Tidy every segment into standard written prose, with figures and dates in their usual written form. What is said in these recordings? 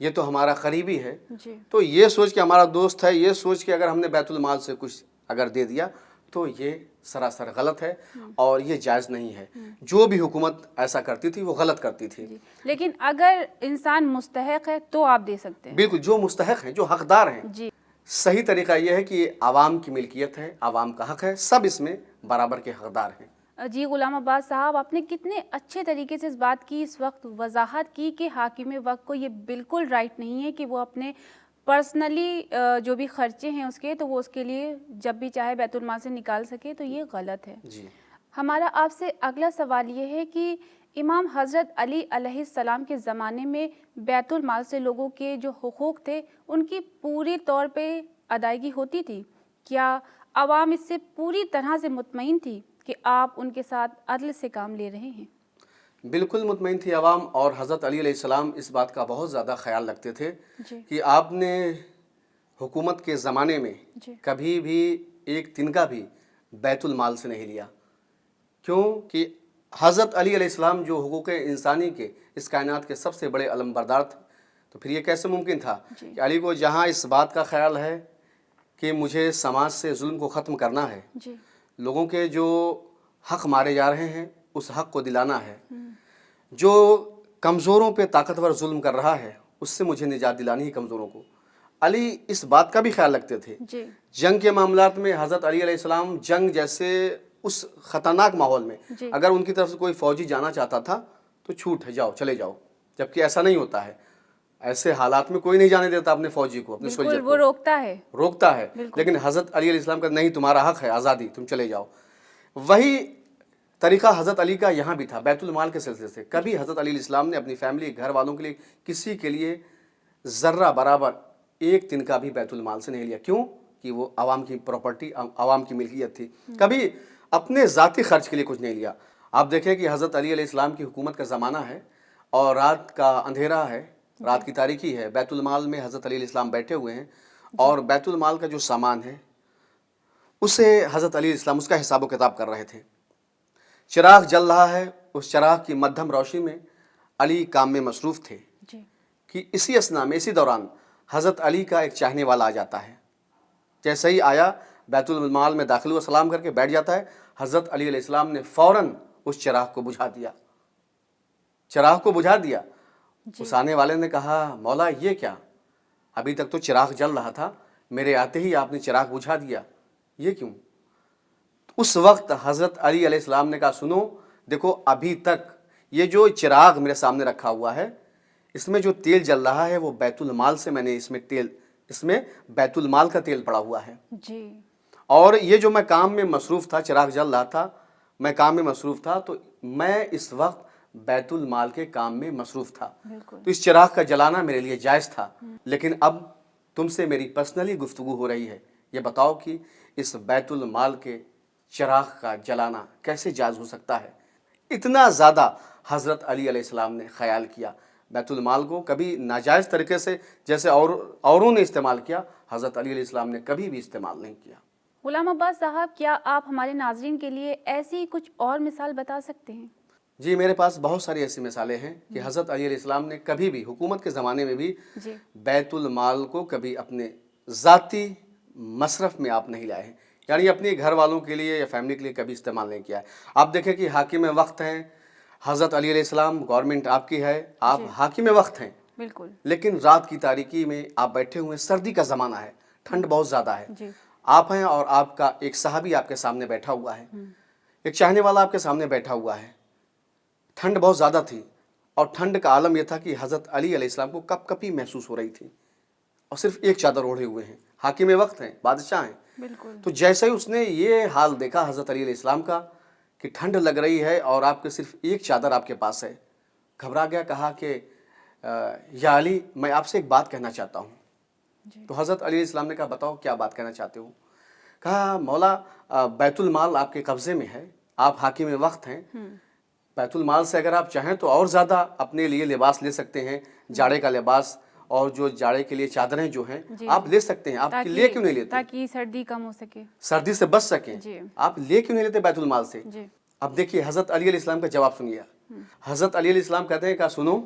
یہ تو ہمارا قریبی ہے، جی تو یہ سوچ کے ہمارا دوست ہے، یہ سوچ کے اگر ہم نے بیت المال سے کچھ اگر دے دیا تو یہ سراسر غلط ہے اور یہ جائز نہیں ہے۔ جو بھی حکومت ایسا کرتی تھی وہ غلط کرتی تھی۔ لیکن اگر انسان مستحق ہے تو آپ دے سکتے ہیں۔ بالکل، جو مستحق ہیں، جو حقدار ہیں۔ جی صحیح طریقہ یہ ہے کہ یہ عوام کی ملکیت ہے، عوام کا حق ہے، سب اس میں برابر کے حقدار ہیں۔ جی غلام عباس صاحب، آپ نے کتنے اچھے طریقے سے اس بات کی اس وقت وضاحت کی کہ حاکم وقت کو یہ بالکل رائٹ نہیں ہے کہ وہ اپنے پرسنلی جو بھی خرچے ہیں اس کے، تو وہ اس کے لیے جب بھی چاہے بیت المال سے نکال سکے، تو یہ غلط ہے۔ جی ہمارا آپ سے اگلا سوال یہ ہے کہ امام حضرت علی علیہ السلام کے زمانے میں بیت المال سے لوگوں کے جو حقوق تھے ان کی پوری طور پہ ادائیگی ہوتی تھی؟ کیا عوام اس سے پوری طرح سے مطمئن تھی کہ آپ ان کے ساتھ عدل سے کام لے رہے ہیں؟ بالکل مطمئن تھی عوام، اور حضرت علی علیہ السلام اس بات کا بہت زیادہ خیال رکھتے تھے کہ آپ نے حکومت کے زمانے میں کبھی بھی ایک تنکا بھی بیت المال سے نہیں لیا۔ کیوں کہ حضرت علی علیہ السلام جو حقوق انسانی کے اس کائنات کے سب سے بڑے علم بردار تھے، تو پھر یہ کیسے ممکن تھا کہ علی کو جہاں اس بات کا خیال ہے کہ مجھے سماج سے ظلم کو ختم کرنا ہے، لوگوں کے جو حق مارے جا رہے ہیں اس حق کو دلانا ہے، جو کمزوروں پہ طاقتور ظلم کر رہا ہے اس سے مجھے نجات دلانی ہے کمزوروں کو، علی اس بات کا بھی خیال رکھتے تھے۔ جنگ کے معاملات میں حضرت علی علیہ السلام جنگ جیسے اس خطرناک ماحول میں اگر ان کی طرف سے کوئی فوجی جانا چاہتا تھا تو چھوٹ ہے، جاؤ چلے جاؤ، جبکہ ایسا نہیں ہوتا ہے۔ ایسے حالات میں کوئی نہیں جانے دیتا اپنے فوجی کو، اپنے سولجر کو، وہ روکتا ہے۔ لیکن حضرت علی علیہ السلام کا نہیں، تمہارا حق ہے آزادی، تم چلے جاؤ۔ وہی طریقہ حضرت علی کا یہاں بھی تھا بیت المال کے سلسلے سے۔ کبھی حضرت علی علیہ السلام نے اپنی فیملی، گھر والوں کے لیے، کسی کے لیے ذرہ برابر ایک تنکا بھی بیت المال سے نہیں لیا۔ کیوں؟ کہ وہ عوام کی پراپرٹی، عوام کی ملکیت تھی۔ کبھی اپنے ذاتی خرچ کے لیے کچھ نہیں لیا۔ آپ دیکھیں کہ حضرت علی علیہ السلام کی حکومت کا زمانہ ہے اور رات کا اندھیرا ہے، رات کی تاریکی ہے، بیت المال میں حضرت علی علیہ السلام بیٹھے ہوئے ہیں اور بیت المال کا جو سامان ہے اسے حضرت علی علیہ السلام اس کا حساب و کتاب کر رہے تھے۔ چراغ جل رہا ہے، اس چراغ کی مدھم روشنی میں علی کام میں مصروف تھے کہ اسی اثنا میں، اسی دوران حضرت علی کا ایک چاہنے والا آ جاتا ہے۔ جیسے ہی آیا بیت المال میں داخل ہوا، سلام کر کے بیٹھ جاتا ہے، حضرت علی علیہ السلام نے فوراً اس چراغ کو بجھا دیا، چراغ کو بجھا دیا۔ اس آنے والے نے کہا، مولا یہ کیا؟ ابھی تک تو چراغ جل رہا تھا، میرے آتے ہی آپ نے چراغ بجھا دیا، یہ کیوں؟ اس وقت حضرت علی علیہ السلام نے کہا، سنو دیکھو، ابھی تک یہ جو چراغ میرے سامنے رکھا ہوا ہے اس میں جو تیل جل رہا ہے وہ بیت المال سے میں نے اس میں بیت المال کا تیل پڑا ہوا ہے، اور یہ جو میں کام میں مصروف تھا، چراغ جل رہا تھا، میں کام میں مصروف تھا، تو میں اس وقت بیت المال کے کام میں مصروف تھا، تو اس چراغ کا جلانا میرے لیے جائز تھا۔ لیکن اب تم سے میری پرسنلی گفتگو ہو رہی ہے، یہ بتاؤ کہ اس بیت المال کے چراغ کا جلانا کیسے جائز ہو سکتا ہے؟ اتنا زیادہ حضرت علی علیہ السلام نے خیال کیا بیت المال کو، کبھی ناجائز طریقے سے جیسے اوروں نے استعمال کیا، حضرت علی علیہ السلام نے کبھی بھی استعمال نہیں کیا۔ غلام عباس صاحب، کیا آپ ہمارے ناظرین کے لیے ایسی کچھ اور مثال بتا سکتے ہیں؟ جی، میرے پاس بہت ساری ایسی مثالیں ہیں کہ حضرت علی علیہ السلام نے کبھی بھی حکومت کے زمانے میں بھی بیت المال کو کبھی اپنے ذاتی مصرف میں آپ نہیں لائے ہیں، یعنی اپنے گھر والوں کے لیے یا فیملی کے لیے کبھی استعمال نہیں کیا ہے۔ آپ دیکھیں کہ حاکم وقت ہیں حضرت علی علیہ السلام، گورنمنٹ آپ کی ہے، آپ حاکم وقت ہیں، بالکل، لیکن رات کی تاریکی میں آپ بیٹھے ہوئے، سردی کا زمانہ ہے، ٹھنڈ بہت زیادہ ہے، آپ ہیں اور آپ کا ایک صحابی آپ کے سامنے بیٹھا ہوا ہے، ایک چاہنے والا آپ کے سامنے بیٹھا ہوا ہے، ٹھنڈ بہت زیادہ تھی، اور ٹھنڈ کا عالم یہ تھا کہ حضرت علی علیہ السلام کو کپ کپی محسوس ہو رہی تھی، اور صرف ایک چادر اوڑھے ہوئے ہیں، حاکم وقت ہیں، بادشاہ ہیں۔ تو جیسے ہی اس نے یہ حال دیکھا حضرت علی علیہ السلام کا کہ ٹھنڈ لگ رہی ہے اور آپ کے صرف ایک چادر آپ کے پاس ہے، گھبرا گیا، کہا کہ یا علی، میں آپ سے ایک بات کہنا چاہتا ہوں۔ تو حضرت علی علیہ السلام نے کہا، بتاؤ کیا بات کہنا چاہتے ہو؟ کہا، مولا بیت المال آپ کے قبضے میں ہے، آپ حاکم وقت ہیں، بیت المال سے اگر آپ چاہیں تو اور زیادہ اپنے لیے لباس لے سکتے ہیں، جاڑے کا لباس اور جو جاڑے کے لیے چادریں جو ہیں آپ لے سکتے ہیں، آپ لے کیوں نہیں لیتے؟ تاکہ سردی کم ہو سکے، سردی سے بچ سکیں، آپ لے کیوں نہیں لیتے بیت المال سے؟ اب دیکھیے حضرت علی علیہ السلام کا جواب سنیے۔ حضرت علی علیہ السلام کہتے ہیں کہ سنو،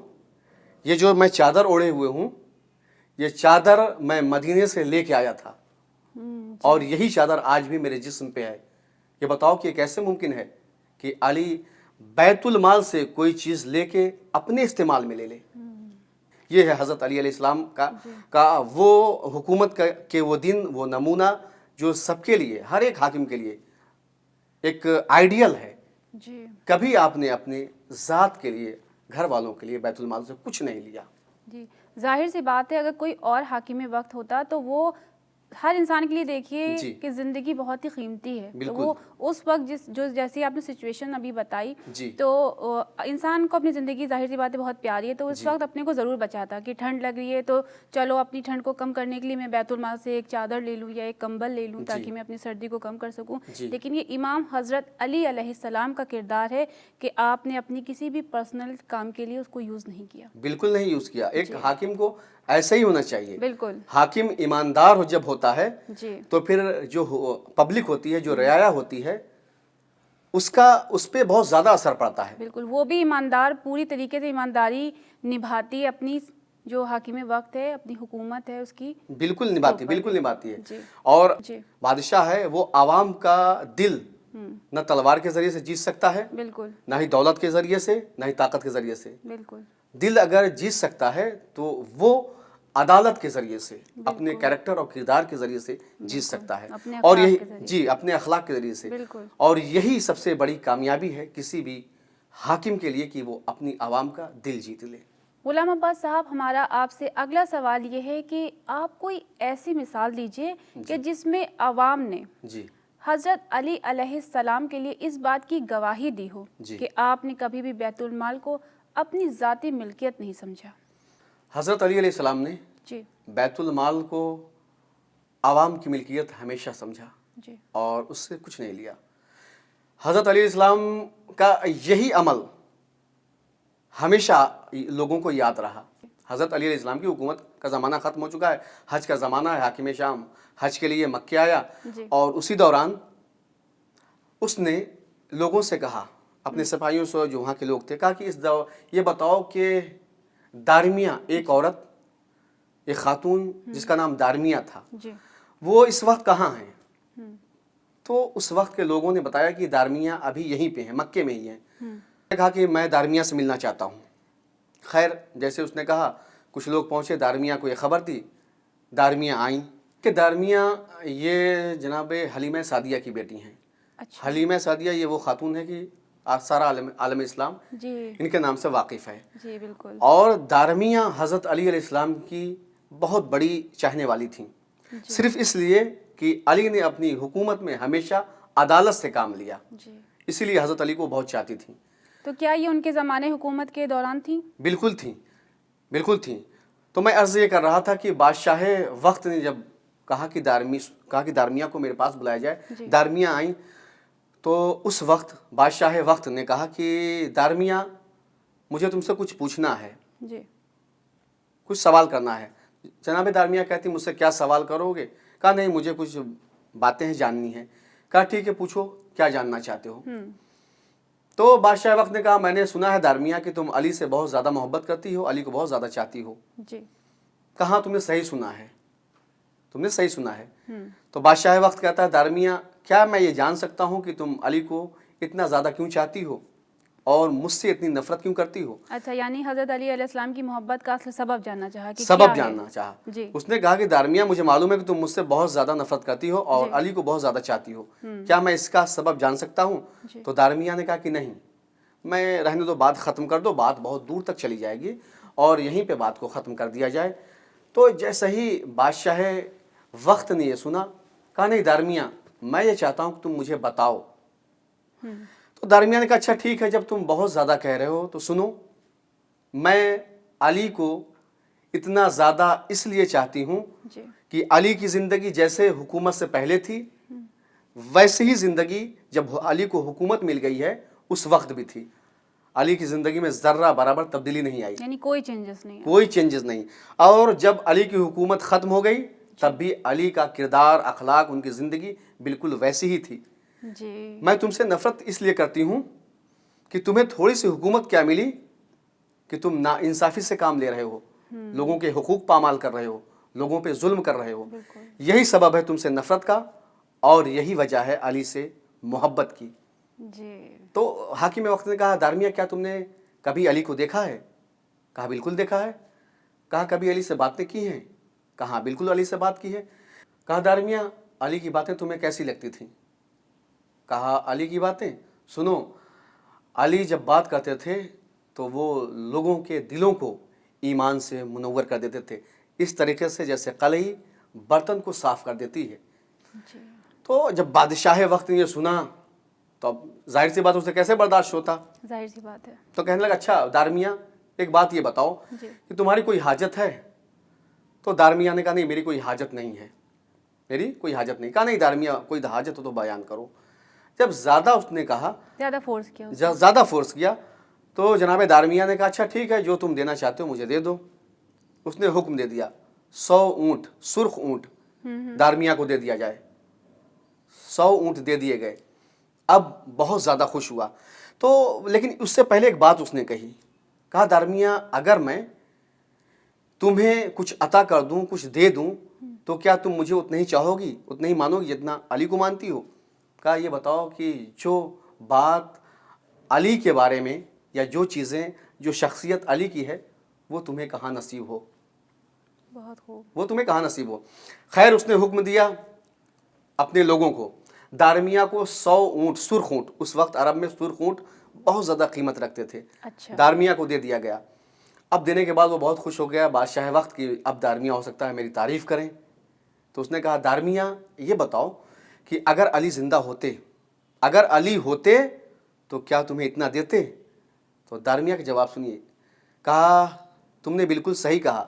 یہ جو میں چادر اوڑھے ہوئے ہوں یہ چادر میں مدینے سے لے کے آیا تھا اور یہی چادر آج بھی میرے جسم پہ ہے. یہ بتاؤ کہ یہ کیسے ممکن ہے کہ علی بیت المال سے کوئی چیز لے کے اپنے استعمال میں لے لے. یہ ہے حضرت علی علیہ السلام کا وہ حکومت کے وہ دن، وہ نمونہ جو سب کے لیے، ہر ایک حاکم کے لیے ایک آئیڈیل ہے. کبھی آپ نے اپنے ذات کے لیے، گھر والوں کے لیے بیت المال سے کچھ نہیں لیا. جی ظاہر سی بات ہے، اگر کوئی اور حاکم وقت ہوتا تو وہ ہر انسان کے لیے دیکھیے کہ زندگی بہت ہی قیمتی ہے، تو وہ اس وقت جیسی آپ نے سچویشن ابھی بتائی تو انسان کو اپنی زندگی ظاہر سی بات ہے بہت پیاری ہے، تو اس وقت اپنے کو ضرور بچاتا کہ ٹھنڈ لگ رہی ہے تو چلو اپنی ٹھنڈ کو کم کرنے کے لیے میں بیت المال سے ایک چادر لے لوں یا ایک کمبل لے لوں تاکہ میں اپنی سردی کو کم کر سکوں. لیکن یہ امام حضرت علی علیہ السلام کا کردار ہے کہ آپ نے اپنی کسی بھی پرسنل کام کے لیے اس کو یوز نہیں کیا. بالکل نہیں یوز کیا. ایک حاکم کو ایسا ہی ہونا چاہیے. بالکل. حاکم ایماندار جب ہوتا ہے تو پھر جو پبلک ہوتی ہے، جو رعایا ہوتی ہے، اس پہ بہت زیادہ اثر پڑتا ہے. بالکل. وہ بھی ایماندار، پوری طریقے سے ایمانداری نبھاتی ہے، اپنی جو حاکم وقت ہے، اپنی حکومت ہے اس کی بالکل نبھاتی ہے. اور بادشاہ ہے وہ عوام کا دل نہ تلوار کے ذریعے سے جیت سکتا ہے، بالکل، نہ ہی دولت کے ذریعے سے، نہ ہی طاقت کے ذریعے سے. بالکل. دل اگر جیت سکتا ہے تو وہ عدالت کے ذریعے سے، اپنے کیریکٹر اور کردار کے ذریعے سے جیت سکتا ہے، اور یہی اپنے اخلاق کے ذریعے سے. اور یہی سب سے بڑی کامیابی ہے کسی بھی حاکم کے لیے کہ وہ اپنی عوام کا دل جیت لے. غلام عباس صاحب، ہمارا آپ سے اگلا سوال یہ ہے کہ آپ کوئی ایسی مثال دیجئے کہ جس میں عوام نے حضرت علی علیہ السلام کے لیے اس بات کی گواہی دی ہو کہ آپ نے کبھی بھی بیت المال کو اپنی ذاتی ملکیت نہیں سمجھا. حضرت علی علیہ السلام نے بیت المال کو عوام کی ملکیت ہمیشہ سمجھا اور اس سے کچھ نہیں لیا. حضرت علی علیہ السلام کا یہی عمل ہمیشہ لوگوں کو یاد رہا. حضرت علی علیہ السلام کی حکومت کا زمانہ ختم ہو چکا ہے، حج کا زمانہ ہے. حاکم شام حج کے لیے مکہ آیا اور اسی دوران اس نے لوگوں سے کہا، اپنے سپاہیوں سے جو وہاں کے لوگ تھے، کہا کہ یہ بتاؤ کہ دارمیہ، ایک عورت، ایک خاتون جس کا نام دارمیہ تھا، وہ اس وقت کہاں ہیں؟ تو اس وقت کے لوگوں نے بتایا کہ دارمیہ ابھی یہیں پہ ہیں، مکے میں ہی ہیں. کہا کہ میں دارمیہ سے ملنا چاہتا ہوں. خیر، جیسے اس نے کہا کچھ لوگ پہنچے، دارمیہ کو یہ خبر دی. دارمیہ آئیں کہ دارمیہ یہ جناب حلیمہ سعدیہ کی بیٹی ہیں. حلیمہ سعدیہ یہ وہ خاتون ہے کہ سارا عالم اسلام ان کے نام سے واقف ہے. اور دارمیہ حضرت علی علیہ السلام کی بہت بڑی چاہنے والی تھیں، صرف اس لیے کہ علی نے اپنی حکومت میں ہمیشہ عدالت سے کام لیا، اسی لیے حضرت علی کو بہت چاہتی تھیں. تو کیا یہ ان کے زمانے حکومت کے دوران تھیں؟ بالکل تھیں. تو میں عرض یہ کر رہا تھا کہ بادشاہ وقت نے جب کہا کہ دارمیہ کو میرے پاس بلایا جائے، دارمیہ آئیں تو اس وقت بادشاہ وقت نے کہا کہ دارمیہ مجھے تم سے کچھ پوچھنا ہے، کچھ سوال کرنا ہے. جناب دارمیہ کہتی مجھ سے کیا سوال کرو گے؟ کہا نہیں، مجھے کچھ باتیں جاننی ہیں. کہا ٹھیک ہے، پوچھو کیا جاننا چاہتے ہو. تو بادشاہ وقت نے کہا میں نے سنا ہے دارمیہ کہ تم علی سے بہت زیادہ محبت کرتی ہو، علی کو بہت زیادہ چاہتی ہو. کہاں تم نے صحیح سنا ہے. تو بادشاہ وقت کہتا ہے دارمیہ کیا میں یہ جان سکتا ہوں کہ تم علی کو اتنا زیادہ کیوں چاہتی ہو اور مجھ سے اتنی نفرت کیوں کرتی ہو؟ اچھا، یعنی حضرت علی علیہ السلام کی محبت کا سبب جاننا چاہا کہ سبب جاننا چاہا. اس نے کہا کہ دارمیہ مجھے معلوم ہے کہ تم مجھ سے بہت زیادہ نفرت کرتی ہو اور علی کو بہت زیادہ چاہتی ہو، کیا میں اس کا سبب جان سکتا ہوں؟ تو دارمیہ نے کہا کہ نہیں، میں رہنے دو، بات ختم کر دو، بات بہت دور تک چلی جائے گی اور یہیں پہ بات کو ختم کر دیا جائے. تو جیسے ہی بادشاہ وقت نے یہ سنا، کہا نہیں دارمیہ میں یہ چاہتا ہوں کہ تم مجھے بتاؤ. تو دارمیہ نے کہا اچھا ٹھیک ہے، جب تم بہت زیادہ کہہ رہے ہو تو سنو، میں علی کو اتنا زیادہ اس لیے چاہتی ہوں کہ علی کی زندگی جیسے حکومت سے پہلے تھی ویسے ہی زندگی جب علی کو حکومت مل گئی ہے اس وقت بھی تھی. علی کی زندگی میں ذرہ برابر تبدیلی نہیں آئی، یعنی کوئی چینجز نہیں. اور جب علی کی حکومت ختم ہو گئی تب بھی علی کا کردار، اخلاق، ان کی زندگی بالکل ویسی ہی تھی. میں تم سے نفرت اس لیے کرتی ہوں کہ تمہیں تھوڑی سی حکومت کیا ملی کہ تم ناانصافی سے کام لے رہے ہو، لوگوں کے حقوق پامال کر رہے ہو لوگوں پہ ظلم کر رہے ہو. یہی سبب ہے تم سے نفرت کا اور یہی وجہ ہے علی سے محبت کی. جی. تو حاکم وقت نے کہا دارمیہ کیا تم نے کبھی علی کو دیکھا ہے؟ کہا بالکل دیکھا ہے. کہا کبھی علی سے باتیں کی ہیں؟ کہا بالکل علی سے بات کی ہے. کہا دارمیہ علی کی باتیں تمہیں کیسی لگتی تھیں؟ کہا علی کی باتیں سنو، علی جب بات کرتے تھے تو وہ لوگوں کے دلوں کو ایمان سے منور کر دیتے تھے، اس طریقے سے جیسے قلعی برتن کو صاف کر دیتی ہے. تو جب بادشاہ وقت نے یہ سنا تو اب ظاہر سی بات اسے کیسے برداشت ہوتا؟ ظاہر سی بات ہے. تو کہنے لگا اچھا دارمیہ ایک بات یہ بتاؤ کہ تمہاری کوئی حاجت ہے؟ تو دارمیہ نے کہا نہیں میری کوئی حاجت نہیں ہے، میری کوئی حاجت نہیں. کہا نہیں دارمیہ کوئی حاجت ہو تو بیان کرو. جب زیادہ اس نے کہا، زیادہ فورس کیا تو جناب دارمیہ نے کہا اچھا ٹھیک ہے جو تم دینا چاہتے ہو مجھے دے دو. اس نے حکم دے دیا 100 اونٹ، سرخ اونٹ دارمیہ کو دے دیا جائے. 100 اونٹ دے دیے گئے. اب بہت زیادہ خوش ہوا. تو لیکن اس سے پہلے ایک بات اس نے کہی. کہا دارمیہ اگر میں تمہیں کچھ عطا کر دوں، کچھ دے دوں تو کیا تم مجھے اتنا ہی چاہو گی، اتنا ہی مانو گی جتنا علی کو مانتی ہو؟ کہا یہ بتاؤ کہ جو بات علی کے بارے میں یا جو چیزیں جو شخصیت علی کی ہے وہ تمہیں کہاں نصیب ہو؟ بہت خوب. وہ تمہیں کہاں نصیب ہو؟ خیر اس نے حکم دیا اپنے لوگوں کو. دارمیہ کو 100 اونٹ، سرخ اونٹ، اس وقت عرب میں سرخ اونٹ بہت زیادہ قیمت رکھتے تھے. دارمیہ کو دے دیا گیا. اب دینے کے بعد وہ بہت خوش ہو گیا بادشاہ وقت کی اب دارمیہ ہو سکتا ہے میری تعریف کریں. تو اس نے کہا دارمیہ یہ بتاؤ کہ اگر علی زندہ ہوتے، اگر علی ہوتے تو کیا تمہیں اتنا دیتے؟ تو دارمیہ کا جواب سنیے. کہا تم نے بالکل صحیح کہا،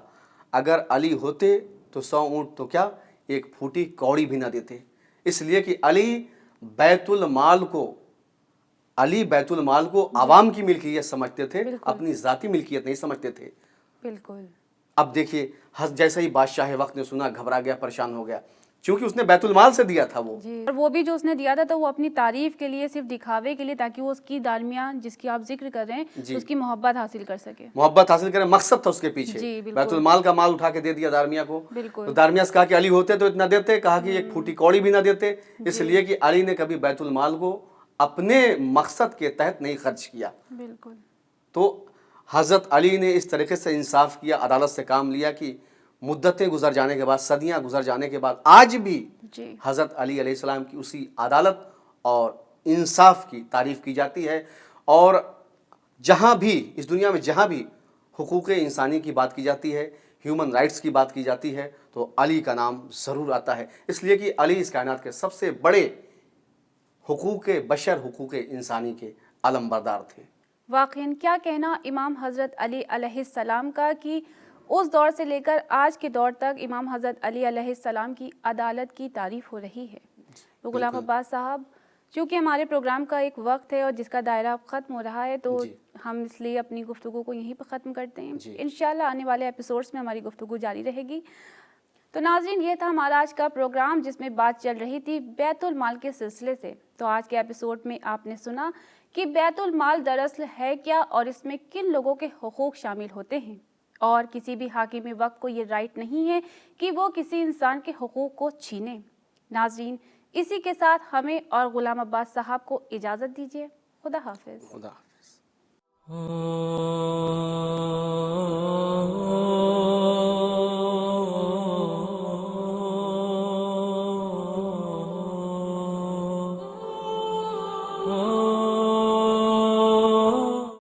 اگر علی ہوتے تو 100 اونٹ تو کیا ایک پھوٹی کوڑی بھی نہ دیتے. اس لیے کہ علی بیت المال کو عوام کی ملکیت سمجھتے تھے، اپنی ذاتی ملکیت نہیں سمجھتے تھے. بالکل. اب دیکھیے جیسے ہی بادشاہ وقت نے سنا گھبرا گیا، پریشان ہو گیا، کیونکہ اس نے بیت المال سے دیا تھا. اور وہ بھی جو اس نے دیا تھا تو وہ اپنی تعریف کے لیے، صرف دکھاوے کے لیے، تاکہ وہ اس کی دارمیہ جس کی آپ ذکر کر رہے ہیں اس کی محبت حاصل کر سکے. محبت حاصل کرے، مقصد تھا اس کے پیچھے. بیت المال کا مال اٹھا کے دے دیا دارمیہ کو. تو دارمیہ سے کہا کہ علی ہوتے تو اتنا دیتے. کہا کہ ایک پھوٹی کوڑی بھی نہ دیتے، اس لیے کہ علی نے کبھی بیت المال کو اپنے مقصد کے تحت نہیں خرچ کیا. بالکل. تو حضرت علی نے اس طریقے سے انصاف کیا، عدالت سے کام لیا کہ مدتیں گزر جانے کے بعد، صدیاں گزر جانے کے بعد آج بھی حضرت علی علیہ السلام کی اسی عدالت اور انصاف کی تعریف کی جاتی ہے. اور جہاں بھی اس دنیا میں جہاں بھی حقوق انسانی کی بات کی جاتی ہے، ہیومن رائٹس کی بات کی جاتی ہے تو علی کا نام ضرور آتا ہے. اس لیے کہ علی اس کائنات کے سب سے بڑے حقوق بشر، حقوق انسانی کے علم بردار تھے. واقعاً کیا کہنا امام حضرت علی علیہ السلام کا کہ اس دور سے لے کر آج کے دور تک امام حضرت علی علیہ السلام کی عدالت کی تعریف ہو رہی ہے. تو غلام عباس صاحب، چونکہ ہمارے پروگرام کا ایک وقت ہے اور جس کا دائرہ ختم ہو رہا ہے تو ہم اس لیے اپنی گفتگو کو یہیں پہ ختم کرتے ہیں. انشاءاللہ آنے والے ایپیسوڈز میں ہماری گفتگو جاری رہے گی. تو ناظرین، یہ تھا ہمارا آج کا پروگرام جس میں بات چل رہی تھی بیت المال کے سلسلے سے. تو آج کے ایپیسوڈ میں آپ نے سنا کہ بیت المال دراصل ہے کیا اور اس میں کن لوگوں کے حقوق شامل ہوتے ہیں، اور کسی بھی حاکم وقت کو یہ رائٹ نہیں ہے کہ وہ کسی انسان کے حقوق کو چھینے. ناظرین، اسی کے ساتھ ہمیں اور غلام عباس صاحب کو اجازت دیجیے. خدا حافظ. خدا حافظ.